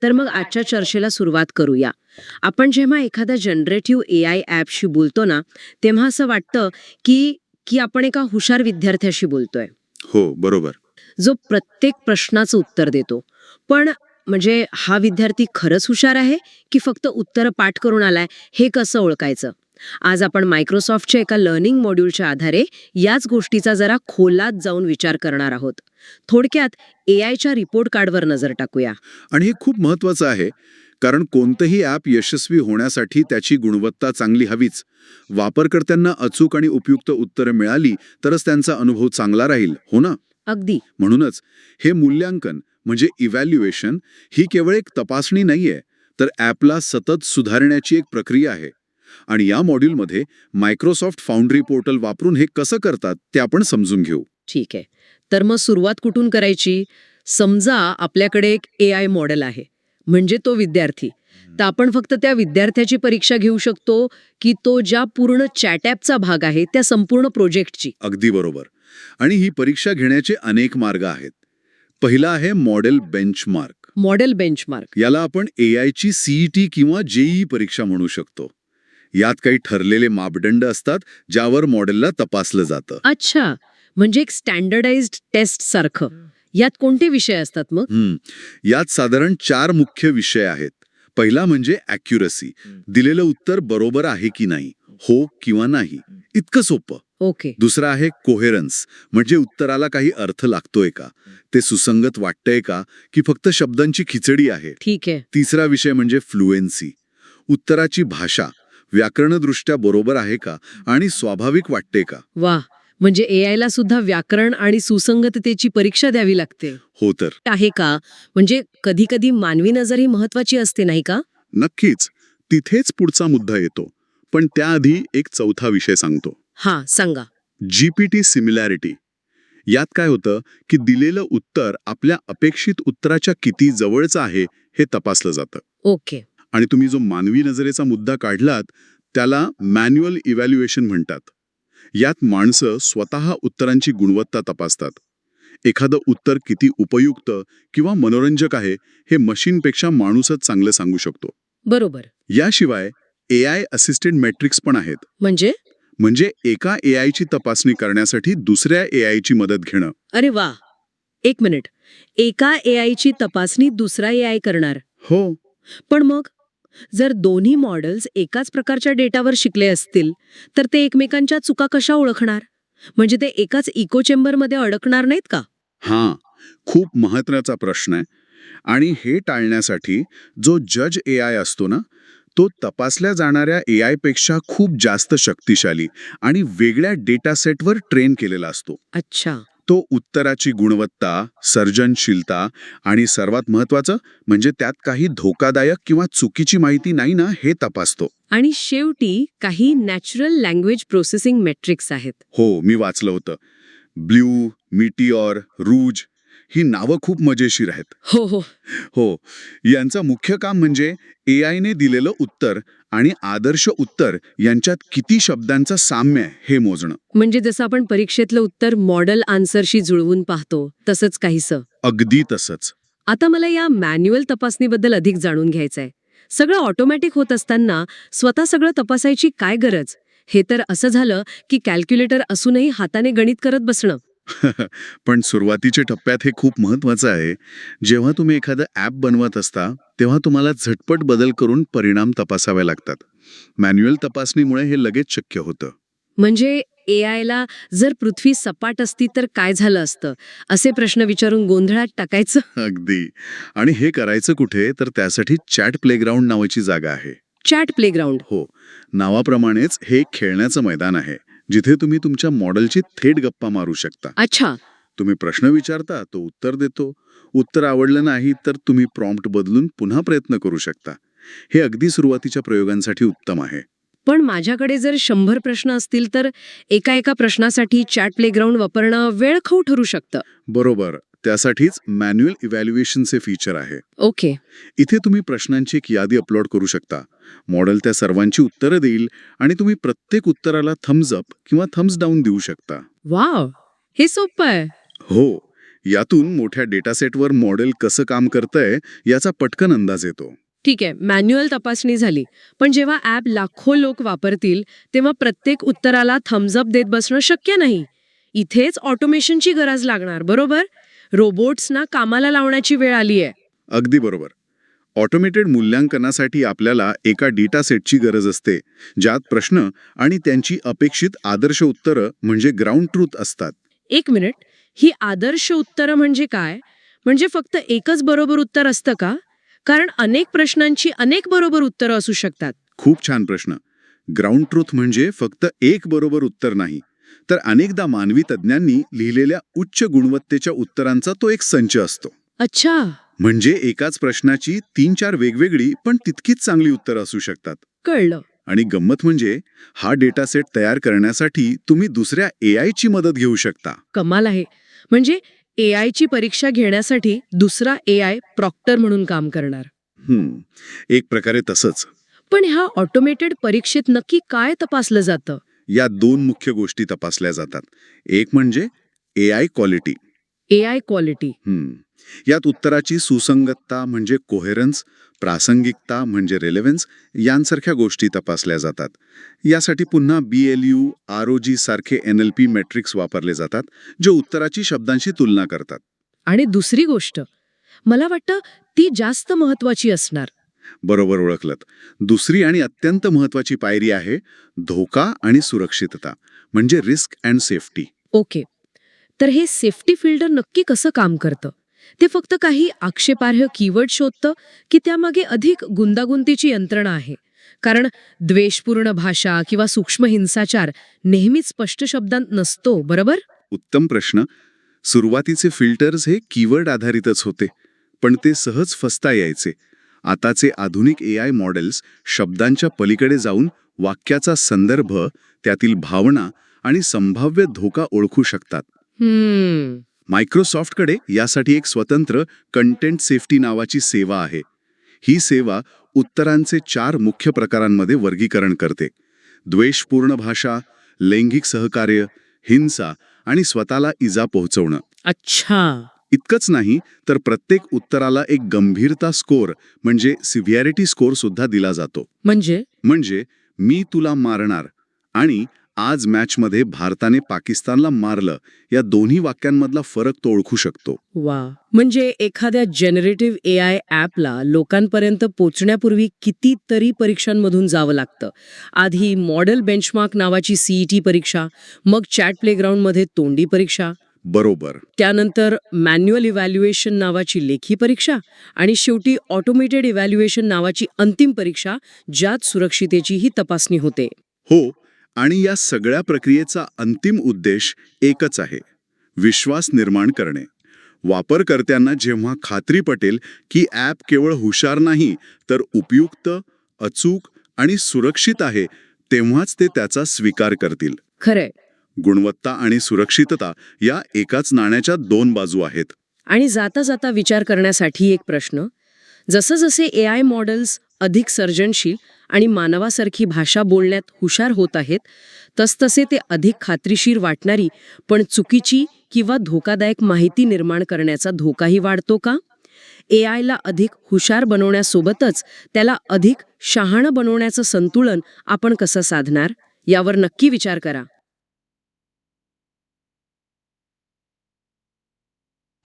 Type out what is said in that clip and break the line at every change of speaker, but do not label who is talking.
तर मग आजच्या चर्चेला सुरुवात करूया. आपण जेव्हा एखाद्या जनरेटिव्ह एआय ॲपशी बोलतो ना, तेव्हा असं वाटतं की की आपण एका हुशार विद्यार्थ्याशी बोलतोय,
हो, बरोबर.
जो प्रत्येक प्रश्नाचं उत्तर देतो. पण म्हणजे हा विद्यार्थी खरंच हुशार आहे की फक्त उत्तरं पाठ करून आलाय, हे कसं ओळखायचं? आज आपण मायक्रोसॉफ्टच्या एका लर्निंग मॉड्यूलच्या आधारे याच गोष्टीचा जरा खोलात जाऊन विचार करणार आहोत. थोडक्यात एआयच्या रिपोर्ट कार्डवर नजर टाकूया.
आणि हे खूप महत्वाचं आहे, कारण कोणतंही ॲप यशस्वी होण्यासाठी त्याची गुणवत्ता चांगली हवीच. वापरकर्त्यांना अचूक आणि उपयुक्त उत्तरं मिळाली तरच त्यांचा अनुभव चांगला राहील, हो ना?
अगदी.
म्हणूनच हे मूल्यांकन म्हणजे इव्हॅल्युएशन ही केवळ एक तपासणी नाहीये, तर ॲपला सतत सुधारण्याची एक प्रक्रिया आहे. आणि या मॉड्यूलमध्ये मायक्रोसॉफ्ट फाउंड्री पोर्टल वापरून हे कसं करतात ते आपण समजून घेऊ.
ठीक आहे. तर मग सुरुवात कुठून करायची? समजा आपल्याकडे एक एआय मॉडेल आहे, म्हणजे तो विद्यार्थी. तर आपण फक्त त्या विद्यार्थ्याची परीक्षा घेऊ शकतो की तो ज्या पूर्ण चॅट ॲपचा भाग आहे त्या संपूर्ण प्रोजेक्टची?
अगदी बरोबर. आणि ही परीक्षा घेण्याचे अनेक मार्ग आहेत. पहिला आहे मॉडेल बेंचमार्क.
Model benchmark.
याला आपण एआयची सीईटी किंवा जेईई परीक्षा म्हणू शकतो. यात काही ठरलेले मापदंड असतात ज्यावर मॉडेलला तपासलं जातं.
अच्छा, म्हणजे एक स्टँडर्डाइज्ड टेस्ट सारखं. यात कोणते विषय असतात मग?
यात साधारण 4 मुख्य विषय आहेत. पहिला म्हणजे ॲक्युरसी, दिलेलं उत्तर बरोबर आहे की नाही, हो किंवा नाही, इतकं सोपं.
ओके.
दुसरा आहे कोहेरन्स, म्हणजे उत्तराला काही अर्थ लागतोय का, ते सुसंगत वाटतंय का, की फक्त शब्दांची खिचडी आहे.
ठीक आहे.
तिसरा विषय म्हणजे फ्लुएन्सी, उत्तराची भाषा व्याकरणदृष्ट्या बरोबर आहे का आणि स्वाभाविक वाटते का.
वा, म्हणजे एआयला सुद्धा व्याकरण आणि सुसंगततेची परीक्षा द्यावी लागते.
हो तर.
आहे का? म्हणजे कधी कधी मानवी नजर ही महत्वाची असते, नाही का?
नक्कीच. तिथेच पुढचा मुद्दा येतो. पण त्याआधी एक चौथा विषय सांगतो.
हा, सांगा.
GPT similarity. यात काय होतं की दिलेलं उत्तर आपल्या अपेक्षित उत्तराच्या किती जवळचं आहे हे तपासलं जातं.
ओके.
आणि तुम्ही जो मानवी नजरेचा मुद्दा काढलात त्याला मॅन्युअल इव्हॅल्युएशन म्हणतात. यात माणसं स्वतः उत्तरांची गुणवत्ता तपासतात. एखादं उत्तर किती उपयुक्त किंवा मनोरंजक आहे हे मशीनपेक्षा माणूसच चांगलं सांगू शकतो.
बरोबर.
याशिवाय एआय असिस्टंट मॅट्रिक्स पण आहेत. म्हणजे एका एआयची तपासणी करण्यासाठी दुसऱ्या एआयची मदत घेणं.
अरे वा, एक मिनिट. एका एआयची तपासणी दुसरा एआय करणार?
हो.
पण मग जर दोन्ही मॉडेल्स एकाच प्रकारच्या डेटावर शिकले असतील तर ते एकमेकांच्या चुका कशा ओळखणार? म्हणजे ते एकाच इको चेंबरमध्ये अडकणार नाहीत का?
हां, खूप महत्त्वाचा प्रश्न आहे. आणि हे टाळण्यासाठी जो जज एआय असतो ना, तो तपासल्या जाणाऱ्या एआय पेक्षा खूप जास्त शक्तिशाली आणि वेगळ्या डेटा सेटवर ट्रेन केलेला असतो.
अच्छा.
तो उत्तराची गुणवत्ता, सर्जनशीलता आणि सर्वात महत्त्वाचं म्हणजे त्यात काही धोकादायक किंवा चुकीची माहिती नाही ना हे तपासतो.
आणि शेवटी काही नॅचरल लँग्वेज प्रोसेसिंग मेट्रिक्स आहेत.
हो, मी वाचलं होतं. ब्ल्यू, मीटिऑर, रूज ही नावं खूप मजेशीर आहेत.
हो हो.
हो, यांचं मुख्य काम म्हणजे एआयने दिलेलं उत्तर आणि आदर्श उत्तर यांच्यात किती शब्दांचं साम्य आहे हे मोजणं.
म्हणजे जसं आपण परीक्षेतलं उत्तर मॉडेल आन्सरशी जुळवून पाहतो तसंच काहीसं.
अगदी तसंच.
आता मला या मॅन्युअल तपासणीबद्दल अधिक जाणून घ्यायचंय. सगळं ऑटोमॅटिक होत असताना स्वतः सगळं तपासायची काय गरज? हे तर असं झालं की कॅल्क्युलेटर असूनही हाताने गणित करत बसणं.
पण सुरुवातीच्या टप्प्यात हे खूप महत्वाचं आहे. जेव्हा तुम्ही एखादं ॲप बनवत असता तेव्हा तुम्हाला झटपट बदल करून परिणाम तपासावे लागतात. मॅन्युअल तपासणीमुळे हे लगेच शक्य होतं.
म्हणजे एआयला जर पृथ्वी सपाट असती तर काय झालं असतं, असे प्रश्न विचारून गोंधळात टाकायचं.
अगदी. आणि हे करायचं कुठे तर त्यासाठी चॅट प्लेग्राऊंड नावाची जागा आहे.
Chat playground.
हो, नावाप्रमाणेच हे एक खेळण्याचं मैदान आहे जिथे तुम्ही तुमच्या मॉडेलची थेट गप्पा मारू शकता.
अच्छा.
तुम्ही प्रश्न विचारता, तो उत्तर देतो. उत्तर आवडलं नाही तर तुम्ही प्रॉम्प्ट बदलून पुन्हा प्रयत्न करू शकता. हे अगदी सुरुवातीच्या प्रयोगांसाठी उत्तम आहे.
पण माझ्याकडे जर 100 प्रश्न असतील तर एका प्रश्नासाठी चॅट प्लेग्राऊंड वापरणं वेळखाऊ ठरू शकतं.
बरोबर. त्यासाठीच मॅन्युअल इव्हॅल्युएशनचे फीचर आहे.
ओके.
इथे तुम्ही प्रश्नांची एक यादी अपलोड करू शकता. मॉडेल त्या सर्वांची उत्तरं देईल आणि तुम्ही प्रत्येक उत्तराला थम्स अप किंवा थम्स डाऊन देऊ शकता.
वाव, हे सोपं आहे.
हो, यातून मोठ्या डेटासेटवर मॉडेल कसं काम करतंय याचा पटकन अंदाज येतो.
ठीक आहे, मॅन्युअल तपासणी झाली. पण जेव्हा ॲप लाखो लोक वापरतील तेव्हा प्रत्येक उत्तराला थम्स अप देत बसणं शक्य नाही. इथेच ऑटोमेशनची गरज लागणार, बरोबर? रोबोट्सना कामाला लावण्याची वेळ आली आहे.
अगदी बरोबर. ऑटोमेटेड मूल्यांकनासाठी आपल्याला एका डेटा सेटची गरज असते, ज्यात प्रश्न आणि त्यांची अपेक्षित आदर्श उत्तरं म्हणजे ग्राउंड ट्रूथ असतात.
एक मिनिट, ही आदर्श उत्तरं म्हणजे काय? म्हणजे फक्त एकच बरोबर उत्तर असतं का? कारण अनेक प्रश्नांची अनेक बरोबर उत्तरं असू शकतात.
खूप छान प्रश्न. ग्राउंड ट्रूथ म्हणजे फक्त एक बरोबर उत्तर नाही, तर अनेकदा मानवी तज्ज्ञांनी लिहिलेल्या उच्च गुणवत्तेच्या उत्तरांचा तो एक संच असतो.
अच्छा.
म्हणजे एकाच प्रश्नाची 3-4 वेगवेगळी पण तितकीच चांगली उत्तरं असू शकतात.
कळलं.
आणि गंमत म्हणजे हा डेटा सेट तयार करण्यासाठी तुम्ही दुसऱ्या AI ची मदत घेऊ शकता.
कमाल आहे. म्हणजे AI ची परीक्षा घेण्यासाठी दुसरा AI प्रॉक्टर म्हणून काम करणार.
एक प्रकारे तसंच.
पण ह्या ऑटोमेटेड परीक्षेत नक्की काय तपासलं जातं?
या 2 मुख्य गोष्टी तपासल्या जातात. एक म्हणजे AI क्वालिटी.
AI quality.
यात उत्तराची सुसंगतता म्हणजे कोहेरन्स, प्रासंगिकता म्हणजे रेलेव्हन्स यांसारख्या गोष्टी तपासल्या जातात. यासाठी पुन्हा BLU, ROG सारखे NLP मेट्रिक्स वापरले जातात, जे उत्तराची शब्दांशी तुलना करतात.
आणि दुसरी गोष्ट, मला वाटतं ती जास्त महत्वाची असणार.
बरोबर ओळखलत. दुसरी आणि अत्यंत महत्वाची पायरी आहे धोका आणि सुरक्षितता म्हणजे रिस्क अँड सेफ्टी.
ओके. तर हे सेफ्टी फिल्टर नक्की कसं काम करतं? ते फक्त काही आक्षेपार्ह कीवर्ड शोधतं की त्यामागे अधिक गुंतागुंतीची यंत्रणा आहे? कारण द्वेषपूर्ण भाषा किंवा सूक्ष्म हिंसाचार नेहमीच स्पष्ट शब्दांत नसतो, बरोबर?
उत्तम प्रश्न. सुरुवातीचे फिल्टर्स हे कीवर्ड आधारितच होते, पण ते सहज फसता यायचे. आताचे आधुनिक AI मॉडेल्स शब्दांच्या पलीकडे जाऊन वाक्याचा संदर्भ, त्यातील भावना आणि संभाव्य धोका ओळखू शकतात. मायक्रोसॉफ्टकडे यासाठी एक स्वतंत्र कंटेंट सेफ्टी नावाची सेवा आहे. ही सेवा उत्तरांचे 4 मुख्य प्रकारांमध्ये वर्गीकरण करते: द्वेषपूर्ण भाषा, लैंगिक सहकार्य, हिंसा आणि स्वतःला इजा पोहोचवणं.
अच्छा.
इतकंच नाही, तर प्रत्येक उत्तराला एक गंभीरता स्कोर म्हणजे सिव्हिअरिटी स्कोर सुद्धा दिला जातो. म्हणजे मी तुला मारणार आणि आज मॅचमध्ये भारताने पाकिस्तानला मारलं या दोन्ही वाक्यांमधला फरक तो ओळखू शकतो.
वा. म्हणजे एखाद्या जनरेटिव्ह AI ॲपला लोकांपर्यंत पोचण्यापूर्वी कितीतरी परीक्षांमधून जावं लागतं. आधी मॉडेल बेंचमार्क नावाची CET परीक्षा, मग चॅट प्लेग्राऊंडमध्ये तोंडी परीक्षा,
बरोबर.
त्यानंतर मॅन्युअल इव्हॅल्युएशन नावाची लेखी परीक्षा आणि शेवटी ऑटोमेटेड इव्हॅल्युएशन नावाची अंतिम परीक्षा, ज्यात सुरक्षितेचीही तपासणी होते.
हो, आणि या सगळ्या प्रक्रियेचा अंतिम उद्देश एकच आहे: विश्वास निर्माण करणे. वापरकर्त्यांना जेव्हा खात्री पटेल की ॲप केवळ हुशार नाही, तर उपयुक्त, अचूक आणि सुरक्षित आहे, तेव्हाच ते त्याचा स्वीकार करतील.
खरंय.
गुणवत्ता आणि सुरक्षितता या एकाच नाण्याच्या 2 बाजू आहेत.
आणि जाता जाता विचार करण्यासाठी एक प्रश्न. जसं जसे AI मॉडेल्स अधिक सर्जनशील आणि मानवासारखी भाषा बोलण्यात हुशार होत आहेत, तसतसे ते अधिक खात्रीशीर वाटणारी पण चुकीची किंवा धोकादायक माहिती निर्माण करण्याचा धोकाही वाढतो का? AIला अधिक हुशार बनवण्यासोबतच त्याला अधिक शहाणं बनवण्याचं संतुलन आपण कसं साधणार, यावर नक्की विचार करा.